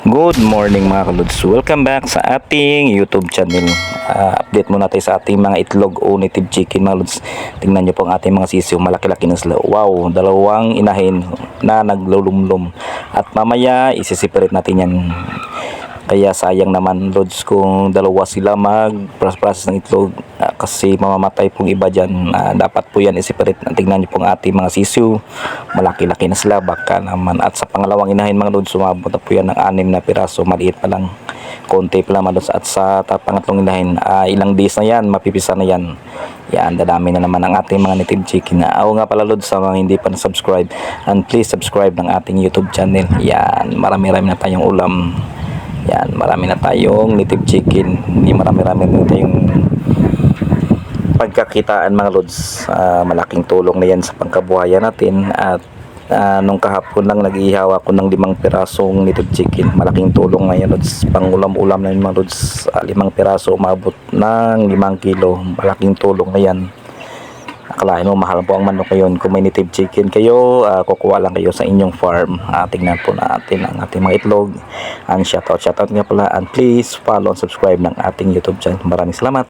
Good morning mga kalods. Welcome back sa ating YouTube channel. Update muna tayo sa ating mga itlog o native chicken mga lods. Tingnan nyo po ang ating mga sisiw. Malaki-laki na sila. Wow, dalawang inahin na naglulumlum. At mamaya isi-separate natin yan. Kaya sayang naman lods kung dalawa sila mag-process ng itlog kasi mamamatay pong iba dyan. Dapat po yan i-separate. Tingnan nyo pong ating mga sisiw, malaki-laki na sila, baka naman. At sa pangalawang inahin mga lods, sumabot na po yan ng 6 na piraso, maliit pa lang, konti pa lang mga lods. At sa pangatlong inahin, ilang days na yan, mapipisa na yan. Yan, dadami na naman ang ating mga native chicken. Oo nga pala lods, sa mga hindi pa na-subscribe, and please subscribe ng ating YouTube channel. Yan, marami-rami na tayong ulam. Yan, marami na tayong native chicken. Hindi marami-rami na tayong pagkakitaan mga lods. Malaking tulong na yan sa pangkabuhayan natin. At nung kahapon lang nag-ihaw ako ng 5 pirasong native chicken. Malaking tulong na yan lods. Pangulam-ulam na yun mga lods. 5 piraso umabot ng 5 kilo. Malaking tulong na yan. Akalain mo mahal po ang manok ngayon. Kung may native chicken kayo, kukuha lang kayo sa inyong farm. Tingnan po natin ang ating mga itlog. And shoutout nga pala. And please follow and subscribe ng ating YouTube channel. Maraming salamat.